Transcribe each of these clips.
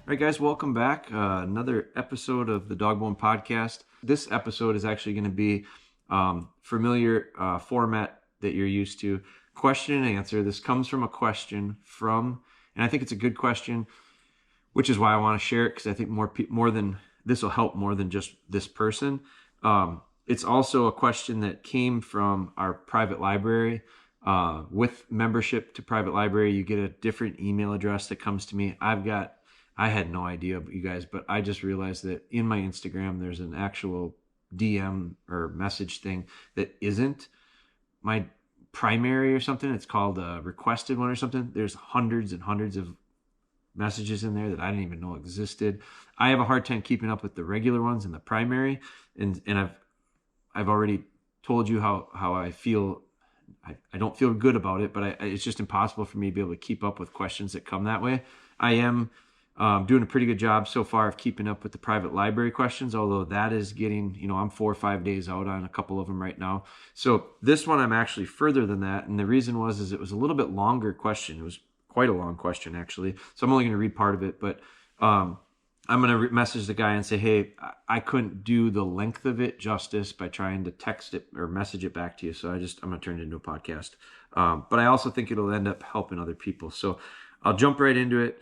All right, guys, welcome back. Another episode of the DogBone podcast. This episode is actually going to be familiar format that you're used to. Question and answer. This comes from a question from, and I think it's a good question, which is why I want to share it, because I think more than this will help more than just this person. It's also a question that came from our private library. With membership to private library, you get a different email address that comes to me. I had no idea, you guys, but I just realized that in my Instagram, there's an actual DM or message thing that isn't my primary or something. It's called a requested one or something. There's hundreds and hundreds of messages in there that I didn't even know existed. I have a hard time keeping up with the regular ones in the primary, and I've already told you how I feel. I don't feel good about it, but it's just impossible for me to be able to keep up with questions that come that way. I am doing a pretty good job so far of keeping up with the private library questions, although that is getting, I'm 4 or 5 days out on a couple of them right now. So this one, I'm actually further than that. And the reason is it was a little bit longer question. It was quite a long question, actually. So I'm only going to read part of it, but I'm going to message the guy and say, hey, I couldn't do the length of it justice by trying to text it or message it back to you. So I'm going to turn it into a podcast. But I also think it'll end up helping other people. So I'll jump right into it.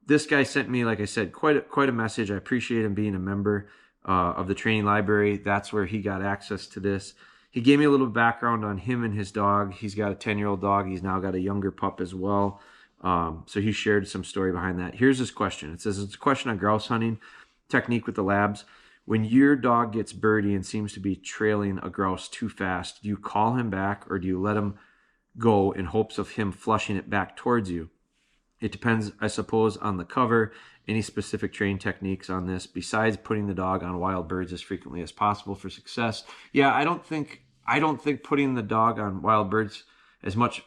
This guy sent me, like I said, quite a message. I appreciate him being a member of the training library. That's where he got access to this. He gave me a little background on him and his dog. He's got a 10-year-old dog. He's now got a younger pup as well. So he shared some story behind that. Here's his question. It says, it's a question on grouse hunting technique with the labs. When your dog gets birdie and seems to be trailing a grouse too fast, do you call him back or do you let him go in hopes of him flushing it back towards you? It depends, I suppose, on the cover. Any specific training techniques on this besides putting the dog on wild birds as frequently as possible for success? Yeah, I don't think putting the dog on wild birds as much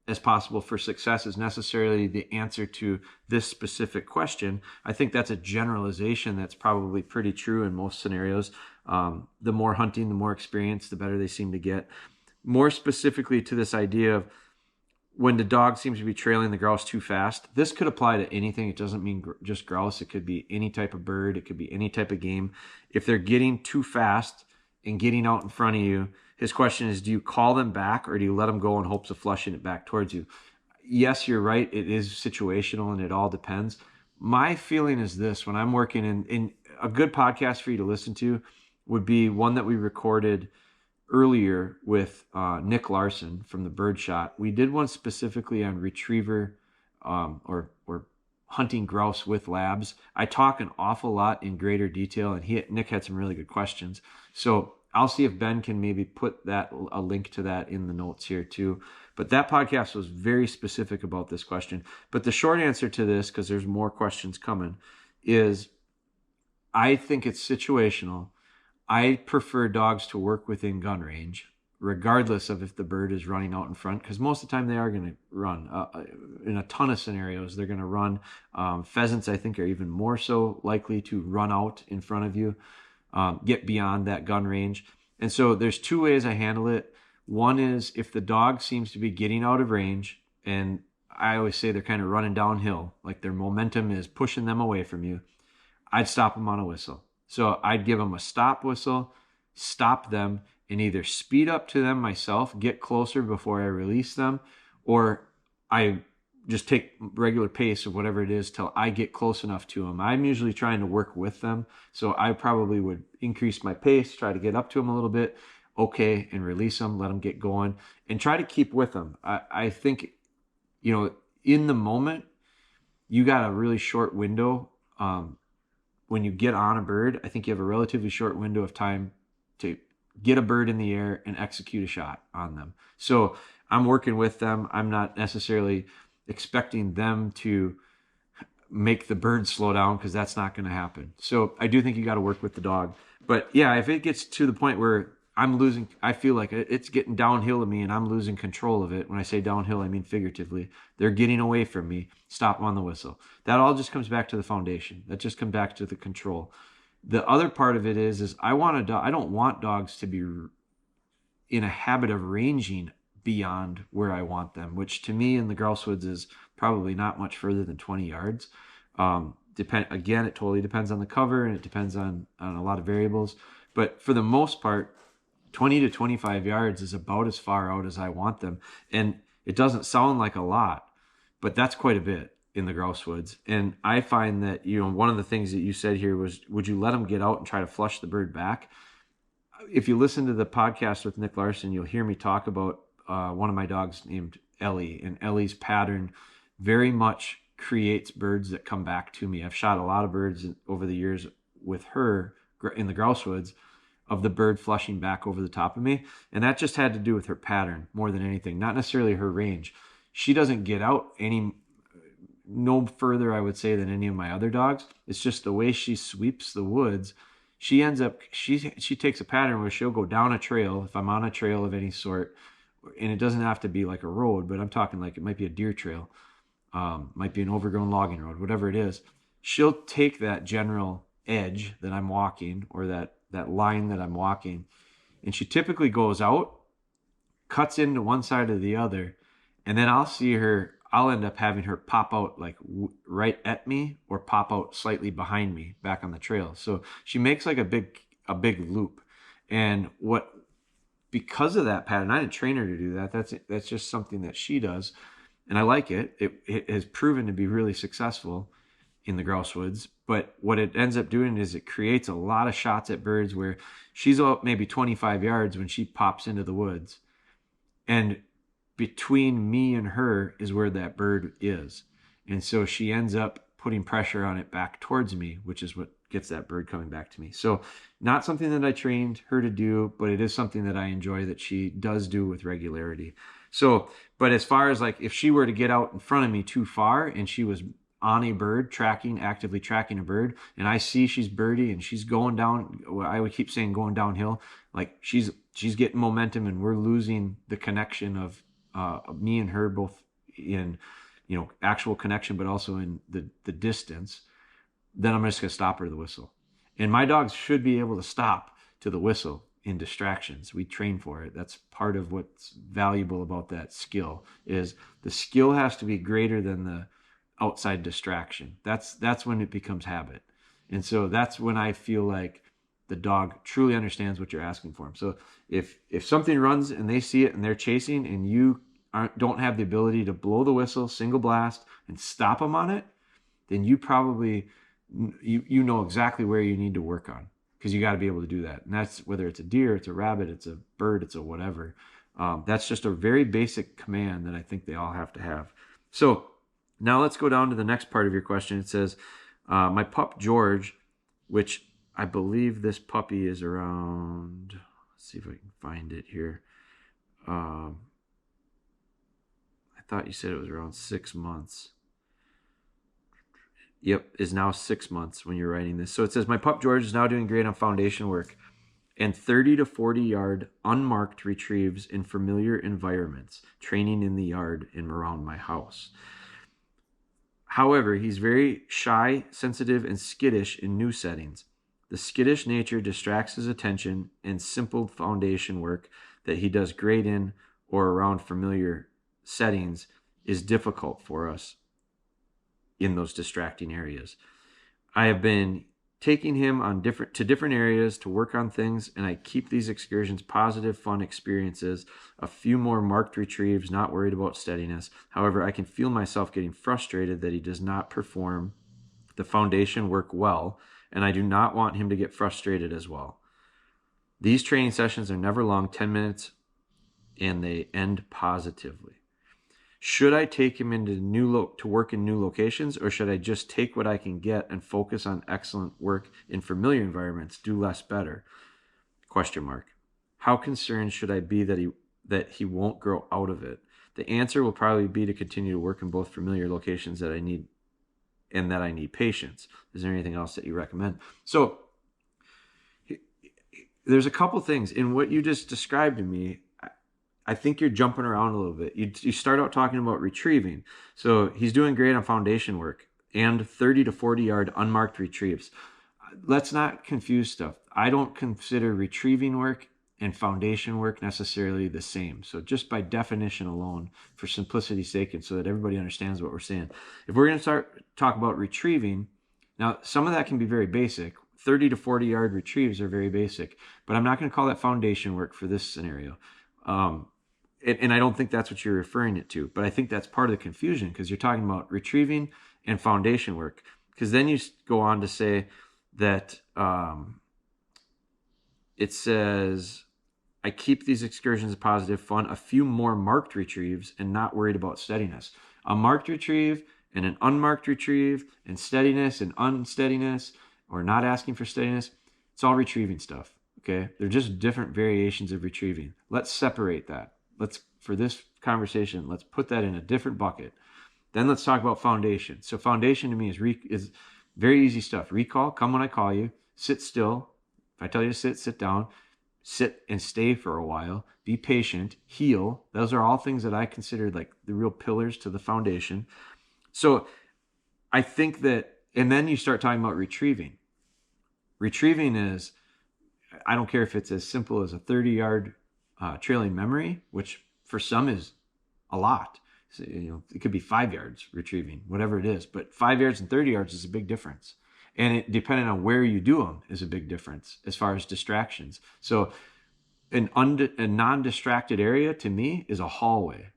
as possible for success is necessarily the answer to this specific question. I think that's a generalization that's probably pretty true in most scenarios. The more hunting, the more experience, the better they seem to get. More specifically to this idea of when the dog seems to be trailing the grouse too fast, this could apply to anything. It doesn't mean just grouse. It could be any type of bird. It could be any type of game. If they're getting too fast and getting out in front of you, his question is, do you call them back or do you let them go in hopes of flushing it back towards you? Yes, you're right. It is situational and it all depends. My feeling is this: when I'm working in a good podcast for you to listen to would be one that we recorded earlier with Nick Larson from the Bird Shot. We did one specifically on retriever or hunting grouse with labs. I talk an awful lot in greater detail, and Nick had some really good questions. So I'll see if Ben can maybe put a link to that in the notes here too. But that podcast was very specific about this question. But the short answer to this, because there's more questions coming, is I think it's situational. I prefer dogs to work within gun range, regardless of if the bird is running out in front, because most of the time they are going to run. In a ton of scenarios, they're going to run. Pheasants, I think, are even more so likely to run out in front of you, get beyond that gun range. And so there's two ways I handle it. One is if the dog seems to be getting out of range, and I always say they're kind of running downhill, like their momentum is pushing them away from you, I'd stop them on a whistle. So I'd give them a stop whistle, stop them, and either speed up to them myself, get closer before I release them, or I just take regular pace of whatever it is till I get close enough to them. I'm usually trying to work with them, so I probably would increase my pace, try to get up to them a little bit, and release them, let them get going, and try to keep with them. I think, in the moment, you got a really short window. When you get on a bird, I think you have a relatively short window of time to get a bird in the air and execute a shot on them. So I'm working with them. I'm not necessarily expecting them to make the bird slow down, because that's not going to happen. So I do think you got to work with the dog. But yeah, if it gets to the point where I feel like it's getting downhill to me and I'm losing control of it. When I say downhill, I mean figuratively. They're getting away from me. Stop them on the whistle. That all just comes back to the foundation. That just comes back to the control. The other part of it is I don't want dogs to be in a habit of ranging beyond where I want them, which to me in the grouse woods is probably not much further than 20 yards. Again, it totally depends on the cover, and it depends on a lot of variables. But for the most part, 20 to 25 yards is about as far out as I want them. And it doesn't sound like a lot, but that's quite a bit in the grouse woods. And I find that, one of the things that you said here was, would you let them get out and try to flush the bird back? If you listen to the podcast with Nick Larson, you'll hear me talk about one of my dogs named Ellie, and Ellie's pattern very much creates birds that come back to me. I've shot a lot of birds over the years with her in the grouse woods, of the bird flushing back over the top of me. And that just had to do with her pattern more than anything, not necessarily her range. She doesn't get out no further, I would say, than any of my other dogs. It's just the way she sweeps the woods. She takes a pattern where she'll go down a trail, if I'm on a trail of any sort, and it doesn't have to be like a road, but I'm talking like it might be a deer trail, might be an overgrown logging road, whatever it is. She'll take that general edge that I'm walking, or that line that I'm walking, and she typically goes out, cuts into one side or the other, and then I'll end up having her pop out like right at me, or pop out slightly behind me back on the trail. So she makes like a big loop. And because of that pattern, I didn't train her to do that. That's just something that she does. And I like it. It has proven to be really successful in the grouse woods. But what it ends up doing is it creates a lot of shots at birds where she's out maybe 25 yards when she pops into the woods. And between me and her is where that bird is. And so she ends up putting pressure on it back towards me, which is what gets that bird coming back to me. So not something that I trained her to do, but it is something that I enjoy that she does do with regularity. So, but as far as like, if she were to get out in front of me too far and she was on a bird, actively tracking a bird, and I see she's birdie and she's going down, I would keep saying going downhill, like she's getting momentum and we're losing the connection of me and her, both in actual connection, but also in the distance, then I'm just going to stop her to the whistle. And my dogs should be able to stop to the whistle in distractions. We train for it. That's part of what's valuable about that skill, is the skill has to be greater than the outside distraction. That's when it becomes habit. And so that's when I feel like the dog truly understands what you're asking for him. So if something runs and they see it and they're chasing, and you don't have the ability to blow the whistle, single blast, and stop them on it, then you probably you know exactly where you need to work on, because you got to be able to do that. And that's whether it's a deer, it's a rabbit, it's a bird, it's a whatever. That's just a very basic command that I think they all have to have. So now let's go down to the next part of your question. It says, my pup George, which I believe this puppy is around, let's see if I can find it here. I thought you said it was around 6 months. Yep, is now 6 months when you're writing this. So it says, my pup George is now doing great on foundation work and 30 to 40 yard unmarked retrieves in familiar environments, training in the yard and around my house. However, he's very shy, sensitive, and skittish in new settings. The skittish nature distracts his attention, and simple foundation work that he does great in or around familiar settings is difficult for us in those distracting areas. I have been taking him on different areas to work on things, and I keep these excursions positive, fun experiences. A few more marked retrieves, not worried about steadiness. However, I can feel myself getting frustrated that he does not perform the foundation work well, and I do not want him to get frustrated as well. These training sessions are never long, 10 minutes, and they end positively. Should I take him to work in new locations, or should I just take what I can get and focus on excellent work in familiar environments, do less better? ? How concerned should I be that he won't grow out of it? The answer will probably be to continue to work in both familiar locations that I need patience. Is there anything else that you recommend? So there's a couple things in what you just described to me. I think you're jumping around a little bit. You start out talking about retrieving. So he's doing great on foundation work and 30 to 40 yard unmarked retrieves. Let's not confuse stuff. I don't consider retrieving work and foundation work necessarily the same. So just by definition alone, for simplicity's sake, and so that everybody understands what we're saying, if we're going to talk about retrieving, now some of that can be very basic. 30 to 40 yard retrieves are very basic, but I'm not going to call that foundation work for this scenario. And I don't think that's what you're referring it to, but I think that's part of the confusion, because you're talking about retrieving and foundation work. Because then you go on to say that it says, I keep these excursions positive, fun, a few more marked retrieves, and not worried about steadiness. A marked retrieve and an unmarked retrieve, and steadiness and unsteadiness, or not asking for steadiness, it's all retrieving stuff, okay? They're just different variations of retrieving. Let's separate that. For this conversation, let's put that in a different bucket. Then let's talk about foundation. So foundation to me is very easy stuff. Recall, come when I call you. Sit still. If I tell you to sit, sit down. Sit and stay for a while. Be patient. Heal. Those are all things that I consider like the real pillars to the foundation. So I think that, and then you start talking about retrieving. Retrieving is, I don't care if it's as simple as a 30-yard trailing memory, which for some is a lot. So, it could be 5 yards retrieving, whatever it is, but 5 yards and 30 yards is a big difference. And it, depending on where you do them, is a big difference as far as distractions. So a non-distracted area to me is a hallway.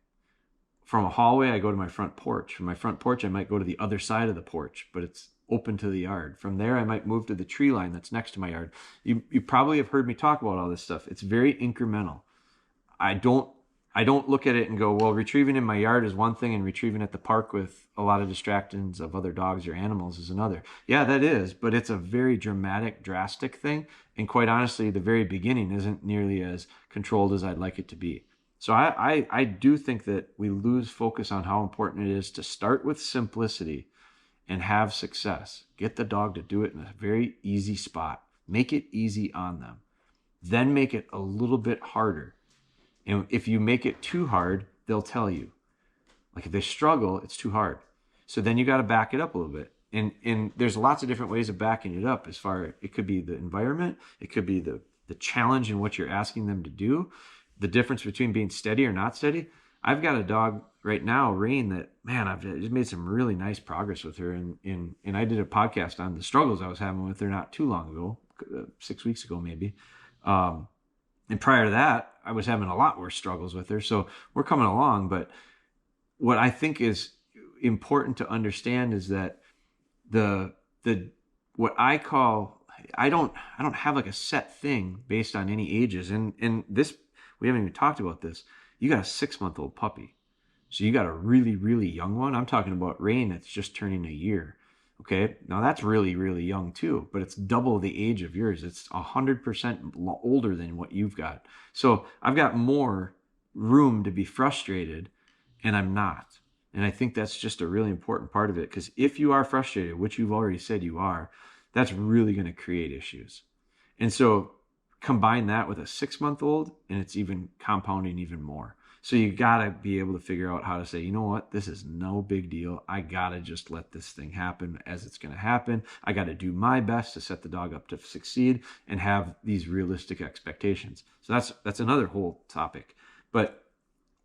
From a hallway, I go to my front porch. From my front porch, I might go to the other side of the porch, but it's open to the yard. From there, I might move to the tree line that's next to my yard. You probably have heard me talk about all this stuff. It's very incremental. I don't look at it and go, well, retrieving in my yard is one thing and retrieving at the park with a lot of distractions of other dogs or animals is another. Yeah, that is, but it's a very drastic thing. And quite honestly, the very beginning isn't nearly as controlled as I'd like it to be. So I do think that we lose focus on how important it is to start with simplicity and have success. Get the dog to do it in a very easy spot. Make it easy on them. Then make it a little bit harder. And if you make it too hard, they'll tell you. Like if they struggle, it's too hard. So then you got to back it up a little bit. And there's lots of different ways of backing it up. As far, it could be the environment, it could be the challenge in what you're asking them to do, the difference between being steady or not steady. I've got a dog right now, Rain, that, man, I've just made some really nice progress with her. And I did a podcast on the struggles I was having with her not too long ago, 6 weeks ago maybe. And prior to that, I was having a lot worse struggles with her. So we're coming along. But what I think is important to understand is that what I call, I don't have like a set thing based on any ages. And this, we haven't even talked about this. You got a 6-month-old puppy. So you got a really, really young one. I'm talking about Rain that's just turning a year. Okay, now that's really, really young too, but it's double the age of yours. It's 100% older than what you've got. So I've got more room to be frustrated, and I'm not. And I think that's just a really important part of it, because if you are frustrated, which you've already said you are, that's really going to create issues. And so combine that with a 6-month-old, and it's even compounding even more. So you got to be able to figure out how to say, you know what, this is no big deal. I got to just let this thing happen as it's going to happen. I got to do my best to set the dog up to succeed and have these realistic expectations. So that's another whole topic. But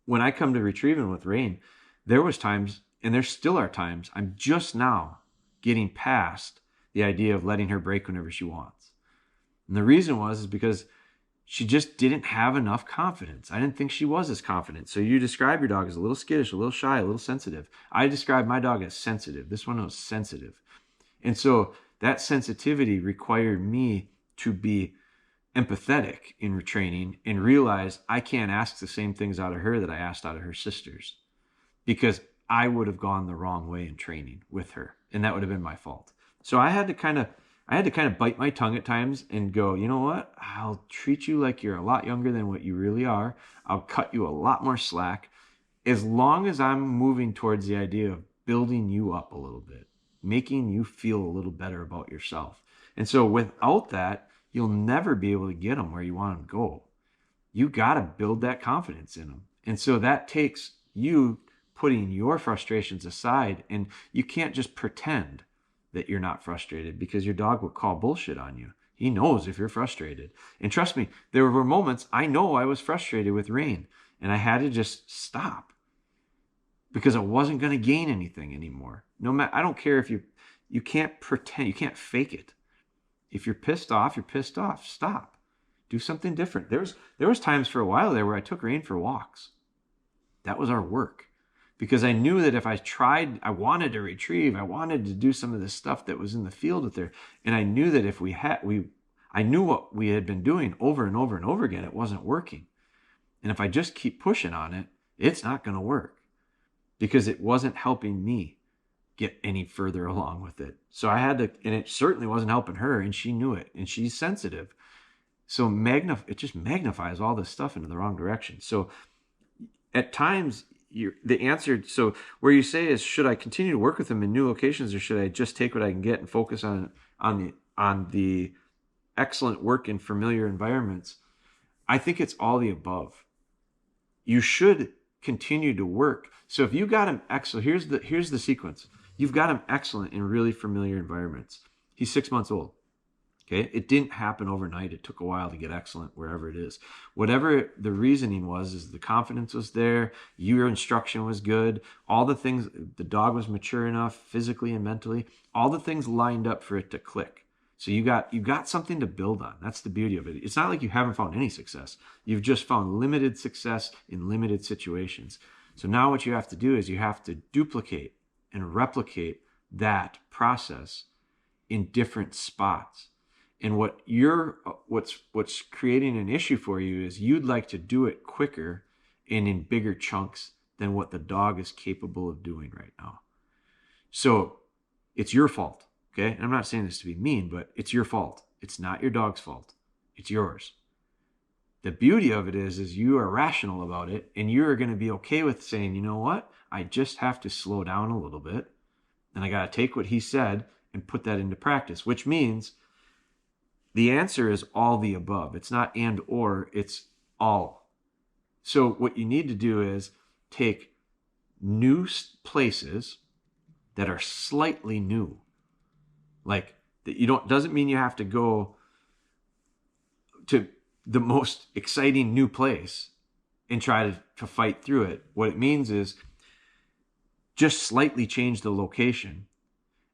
when I come to retrieving with Rain, there was times, and there still are times, I'm just now getting past the idea of letting her break whenever she wants. And the reason is because she just didn't have enough confidence. I didn't think she was as confident. So you describe your dog as a little skittish, a little shy, a little sensitive. I describe my dog as sensitive. This one was sensitive. And so that sensitivity required me to be empathetic in retraining and realize I can't ask the same things out of her that I asked out of her sisters, because I would have gone the wrong way in training with her, and that would have been my fault. So I had to kind of bite my tongue at times and go, you know what? I'll treat you like you're a lot younger than what you really are. I'll cut you a lot more slack, as long as I'm moving towards the idea of building you up a little bit, making you feel a little better about yourself. And so without that, you'll never be able to get them where you want them to go. You got to build that confidence in them. And so that takes you putting your frustrations aside, and you can't just pretend that you're not frustrated, because your dog will call bullshit on you. He knows if you're frustrated. And trust me, there were moments I know I was frustrated with Rain, and I had to just stop because I wasn't going to gain anything anymore. No matter, I don't care if you can't pretend, you can't fake it. If you're pissed off, you're pissed off. Stop. Do something different. There was times for a while there where I took Rain for walks. That was our work. Because I knew that if I tried, I wanted to retrieve, I wanted to do some of this stuff that was in the field with her. And I knew that if I knew what we had been doing over and over and over again, it wasn't working. And if I just keep pushing on it, it's not going to work because it wasn't helping me get any further along with it. So I had to, and it certainly wasn't helping her, and she knew it, and she's sensitive. So it just magnifies all this stuff into the wrong direction. So at times, the answer, so where you say is, should I continue to work with them in new locations, or should I just take what I can get and focus on the excellent work in familiar environments? I think it's all the above. You should continue to work. So if you got him excellent, here's the sequence. You've got him excellent in really familiar environments. He's 6 months old. Okay, it didn't happen overnight. It took a while to get excellent wherever it is. Whatever the reasoning was, is the confidence was there, your instruction was good, all the things, the dog was mature enough physically and mentally, all the things lined up for it to click. So you got something to build on. That's the beauty of it. It's not like you haven't found any success. You've just found limited success in limited situations. So now what you have to do is you have to duplicate and replicate that process in different spots. And what's creating an issue for you is you'd like to do it quicker and in bigger chunks than what the dog is capable of doing right now. So it's your fault, okay? And I'm not saying this to be mean, but it's your fault. It's not your dog's fault. It's yours. The beauty of it is you are rational about it, and you're going to be okay with saying, you know what? I just have to slow down a little bit, and I got to take what he said and put that into practice, which means the answer is all the above. It's not and or, it's all. So what you need to do is take new places that are slightly new. Like that doesn't mean you have to go to the most exciting new place and try to fight through it. What it means is just slightly change the location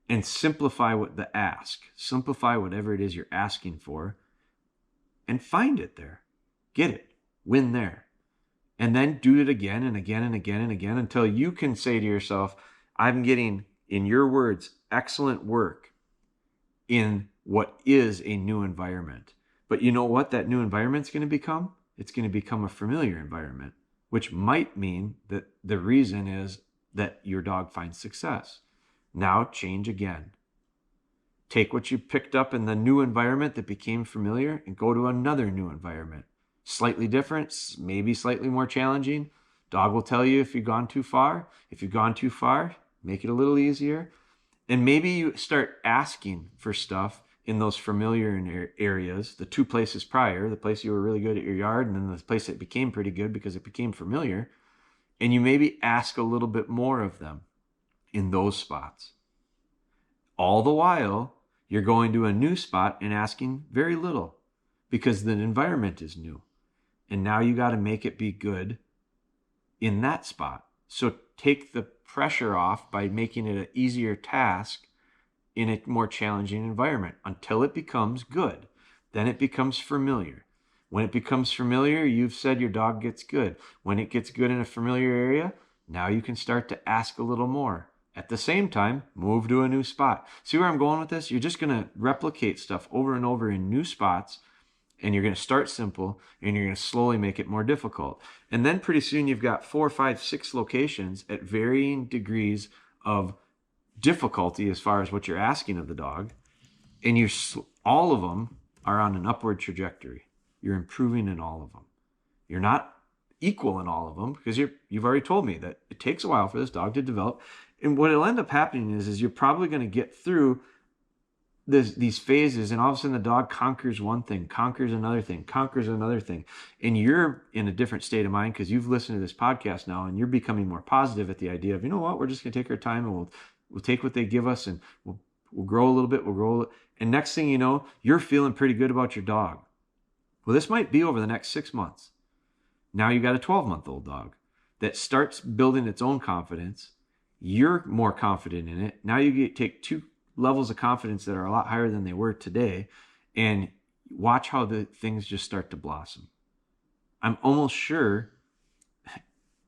and simplify simplify whatever it is you're asking for, and find it there. Get it. Win there. And then do it again and again and again and again until you can say to yourself, I'm getting, in your words, excellent work in what is a new environment. But you know what that new environment's going to become? It's going to become a familiar environment, which might mean that the reason is that your dog finds success. Now change again. Take what you picked up in the new environment that became familiar and go to another new environment. Slightly different, maybe slightly more challenging. Dog will tell you if you've gone too far. If you've gone too far, make it a little easier. And maybe you start asking for stuff in those familiar areas, the two places prior, the place you were really good at your yard, and then the place that became pretty good because it became familiar. And you maybe ask a little bit more of them in those spots. All the while, you're going to a new spot and asking very little because the environment is new. And now you got to make it be good in that spot. So take the pressure off by making it an easier task in a more challenging environment until it becomes good. Then it becomes familiar. When it becomes familiar, you've said your dog gets good. When it gets good in a familiar area, now you can start to ask a little more. At the same time, move to a new spot. See where I'm going with this? You're just going to replicate stuff over and over in new spots, and you're going to start simple, and you're going to slowly make it more difficult. And then pretty soon you've got 4, 5, 6 locations at varying degrees of difficulty as far as what you're asking of the dog, and all of them are on an upward trajectory. You're improving in all of them. You're not equal in all of them because you've already told me that it takes a while for this dog to develop. And what will end up happening is you're probably going to get through these phases, and all of a sudden the dog conquers one thing, conquers another thing, and you're in a different state of mind because you've listened to this podcast now, and you're becoming more positive at the idea of, you know what, we're just going to take our time, and we'll take what they give us, and we'll we'll grow a little bit, we'll grow, and next thing you know, you're feeling pretty good about your dog. Well, this might be over the next 6 months. Now you got a 12-month-old dog that starts building its own confidence. You're more confident in it. Now you take 2 levels of confidence that are a lot higher than they were today, and watch how the things just start to blossom. I'm almost sure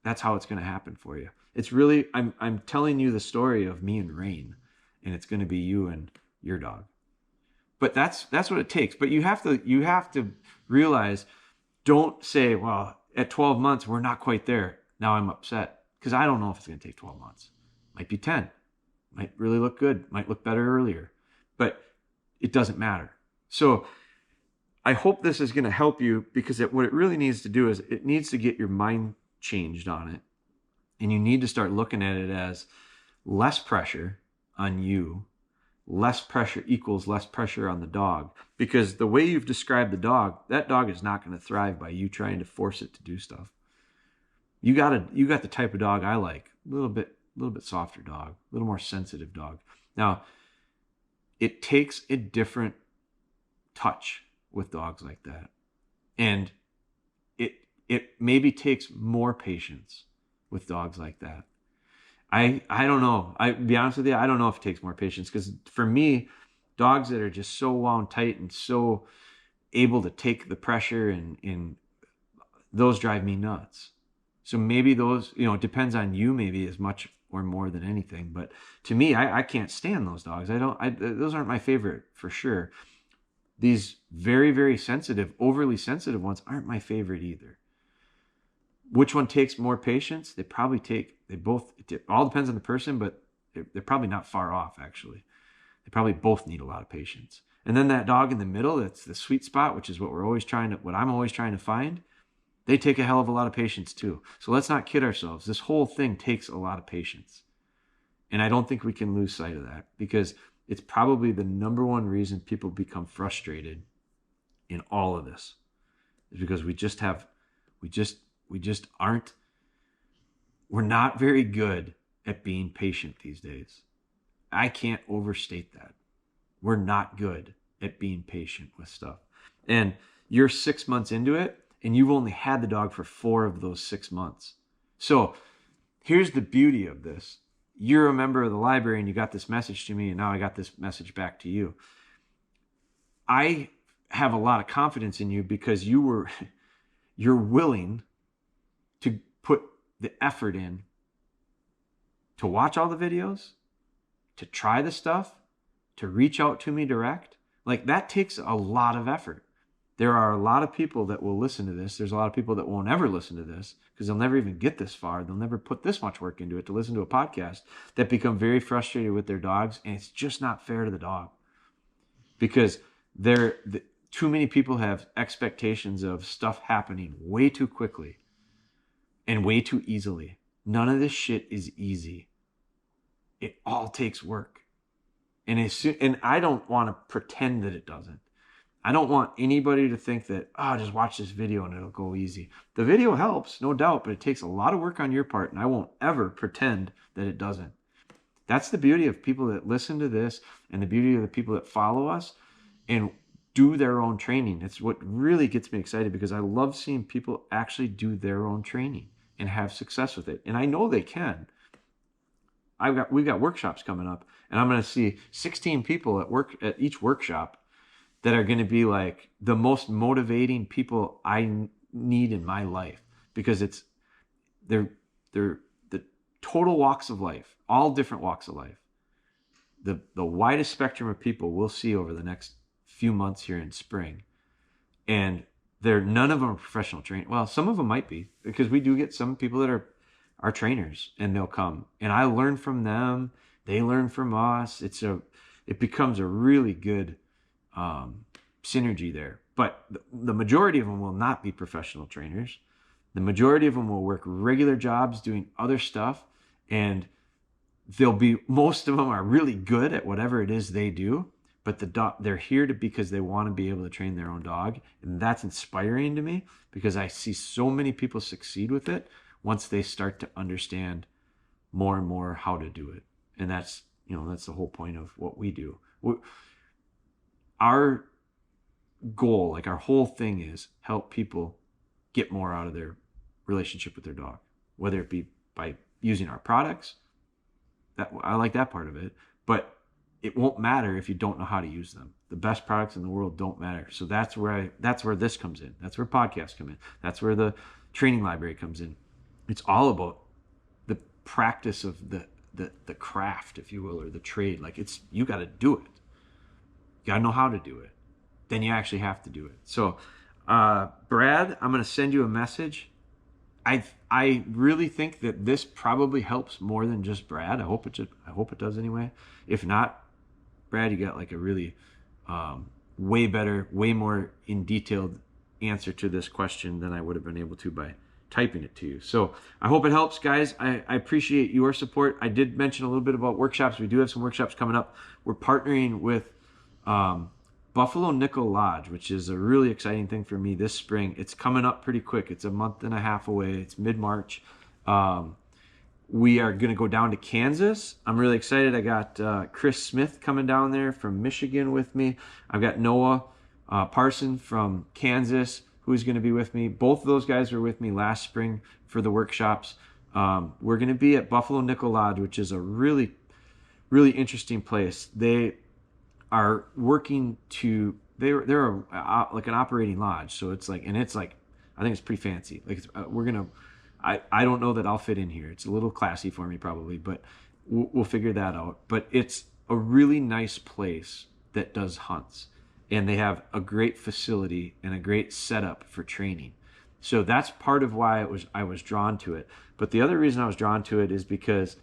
that's how it's going to happen for you. It's really, I'm telling you the story of me and Rain, and it's going to be you and your dog. But that's what it takes. But you have to realize, don't say, well, at 12 months, we're not quite there. Now I'm upset. Because I don't know if it's going to take 12 months. Might be 10. Might really look good. Might look better earlier. But it doesn't matter. So I hope this is going to help you, because what it really needs to do is it needs to get your mind changed on it. And you need to start looking at it as less pressure on you. Less pressure equals less pressure on the dog. Because the way you've described the dog, that dog is not going to thrive by you trying to force it to do stuff. You got the type of dog I like. A little bit softer dog, a little more sensitive dog. Now, it takes a different touch with dogs like that. And it maybe takes more patience with dogs like that. I don't know. I'll be honest with you, I don't know if it takes more patience, because for me, dogs that are just so wound tight and so able to take the pressure, and those drive me nuts. So maybe those, it depends on you, maybe as much or more than anything. But to me, I can't stand those dogs. Those aren't my favorite for sure. These very, very sensitive, overly sensitive ones aren't my favorite either. Which one takes more patience? It all depends on the person, but they're probably not far off, actually. They probably both need a lot of patience. And then that dog in the middle, that's the sweet spot, which is what I'm always trying to find. They take a hell of a lot of patience too. So let's not kid ourselves. This whole thing takes a lot of patience. And I don't think we can lose sight of that, because it's probably the number one reason people become frustrated in all of this, is because we're not very good at being patient these days. I can't overstate that. We're not good at being patient with stuff. And you're 6 months into it, and you've only had the dog for 4 of those 6 months. So here's the beauty of this. You're a member of the library, and you got this message to me, and now I got this message back to you. I have a lot of confidence in you because you're willing to put the effort in to watch all the videos, to try the stuff, to reach out to me direct. Like, that takes a lot of effort. There are a lot of people that will listen to this. There's a lot of people that won't ever listen to this, because they'll never even get this far. They'll never put this much work into it to listen to a podcast, that become very frustrated with their dogs. And it's just not fair to the dog, because too many people have expectations of stuff happening way too quickly and way too easily. None of this shit is easy. It all takes work. And I don't want to pretend that it doesn't. I don't want anybody to think that, just watch this video and it'll go easy. The video helps, no doubt, but it takes a lot of work on your part, and I won't ever pretend that it doesn't. That's the beauty of people that listen to this, and the beauty of the people that follow us and do their own training. It's what really gets me excited, because I love seeing people actually do their own training and have success with it. And I know they can. We've got workshops coming up, and I'm going to see 16 people at each workshop that are going to be like the most motivating people I need in my life, because they're the total walks of life, all different walks of life. The widest spectrum of people we'll see over the next few months here in spring. And none of them are professional trainers. Well, some of them might be, because we do get some people that are trainers, and they'll come, and I learn from them. They learn from us. It becomes a really good synergy there. But the majority of them will not be professional trainers. The majority of them will work regular jobs doing other stuff, and most of them are really good at whatever it is they do, but they're here because they want to be able to train their own dog. And that's inspiring to me, because I see so many people succeed with it once they start to understand more and more how to do it. And that's that's the whole point of what we do. Our goal, like our whole thing, is help people get more out of their relationship with their dog, whether it be by using our products. That I like that part of it, but it won't matter if you don't know how to use them. The best products in the world don't matter. So that's where this comes in. That's where podcasts come in. That's where the training library comes in. It's all about the practice of the craft, if you will, or the trade. Like you got to do it. You got to know how to do it. Then you actually have to do it. So, Brad, I'm going to send you a message. I really think that this probably helps more than just Brad. I hope it does anyway. If not, Brad, you got like a really way better, way more in detailed answer to this question than I would have been able to by typing it to you. So I hope it helps, guys. I appreciate your support. I did mention a little bit about workshops. We do have some workshops coming up. We're partnering with Buffalo Nickel Lodge, which is a really exciting thing for me this spring. It's coming up pretty quick. It's a month and a half away. It's mid-March. We are going to go down to Kansas. I'm really excited. I got Chris Smith coming down there from Michigan with me. I've got Noah Parson from Kansas, who's going to be with me. Both of those guys were with me last spring for the workshops. We're going to be at Buffalo Nickel Lodge, which is a really, really interesting place. They are working to, they're like an operating lodge. So it's like, I think it's pretty fancy. Like I don't know that I'll fit in here. It's a little classy for me probably, but we'll figure that out. But it's a really nice place that does hunts, and they have a great facility and a great setup for training. So that's part of why I was drawn to it. But the other reason I was drawn to it is because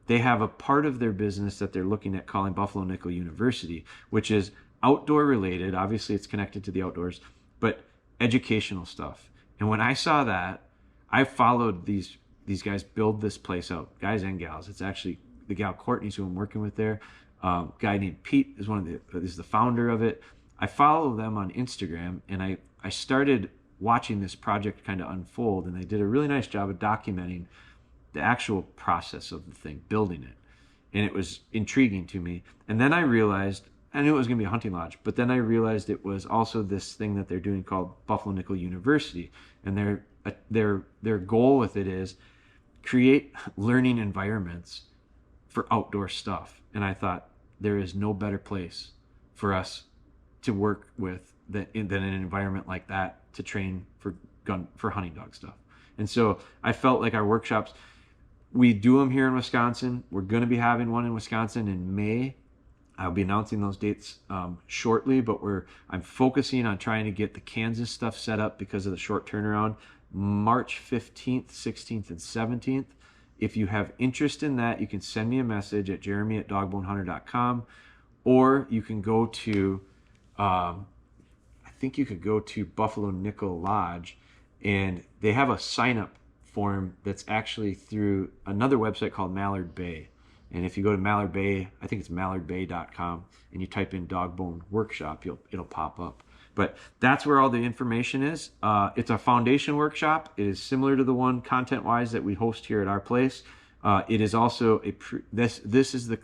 they have a part of their business that they're looking at calling Buffalo Nickel University, which is outdoor related. Obviously, it's connected to the outdoors, but educational stuff. And when I saw that, I followed these guys build this place out, guys and gals. It's actually the gal Courtney's who I'm working with there. Guy named Pete is the founder of it. I follow them on Instagram, and I started watching this project kind of unfold, and they did a really nice job of documenting the actual process of the thing, building it. And it was intriguing to me. And then I realized, I knew it was going to be a hunting lodge, but then I realized it was also this thing that they're doing called Buffalo Nickel University. And their goal with it is create learning environments for outdoor stuff. And I thought there is no better place for us to work with than an environment like that to train for hunting dog stuff. And so I felt like our workshops, we do them here in Wisconsin. We're going to be having one in Wisconsin in May. I'll be announcing those dates shortly, but I'm focusing on trying to get the Kansas stuff set up because of the short turnaround. March 15th, 16th, and 17th. If you have interest in that, you can send me a message at jeremy@dogbonehunter.com, or you can go to, I think you could go to Buffalo Nickel Lodge, and they have a sign-up form that's actually through another website called Mallard Bay. And if you go to Mallard Bay, I think it's mallardbay.com, and you type in DogBone Workshop, it'll pop up. But that's where all the information is. It's a foundation workshop. It is similar to the one content-wise that we host here at our place. It is also this is the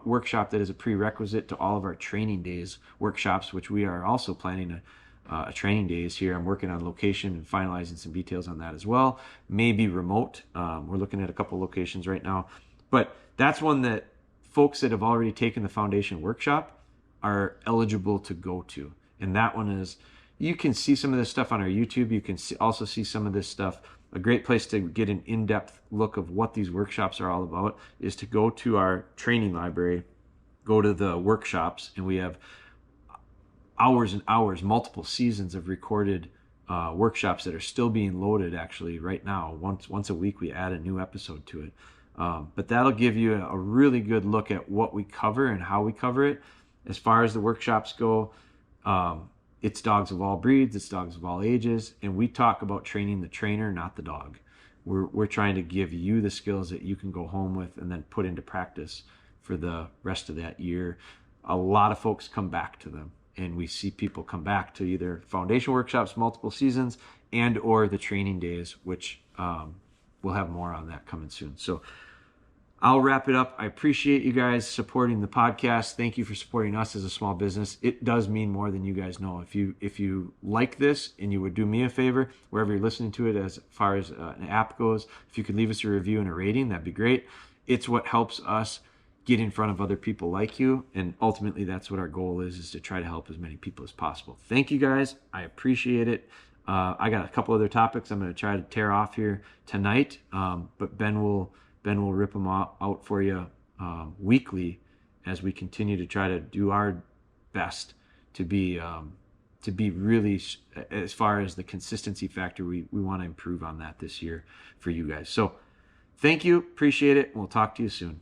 workshop that is a prerequisite to all of our training days workshops, which we are also planning a training days here. I'm working on location and finalizing some details on that as well. Maybe remote. We're looking at a couple locations right now. But that's one that folks that have already taken the foundation workshop are eligible to go to. And that one is, you can see some of this stuff on our YouTube. You can also see some of this stuff. A great place to get an in-depth look of what these workshops are all about is to go to our training library, go to the workshops, and we have hours and hours, multiple seasons of recorded workshops that are still being loaded actually right now. Once a week we add a new episode to it. But that'll give you a really good look at what we cover and how we cover it. As far as the workshops go, it's dogs of all breeds, it's dogs of all ages, and we talk about training the trainer, not the dog. We're trying to give you the skills that you can go home with and then put into practice for the rest of that year. A lot of folks come back to them, and we see people come back to either foundation workshops, multiple seasons, and or the training days, which we'll have more on that coming soon. So I'll wrap it up. I appreciate you guys supporting the podcast. Thank you for supporting us as a small business. It does mean more than you guys know. If you like this and you would do me a favor, wherever you're listening to it, as far as an app goes, if you could leave us a review and a rating, that'd be great. It's what helps us get in front of other people like you, and ultimately that's what our goal is to try to help as many people as possible. Thank you guys. I appreciate it. I got a couple other topics I'm going to try to tear off here tonight, but Ben will rip them out for you weekly as we continue to try to do our best to be really, as far as the consistency factor, we want to improve on that this year for you guys. So thank you. Appreciate it. We'll talk to you soon.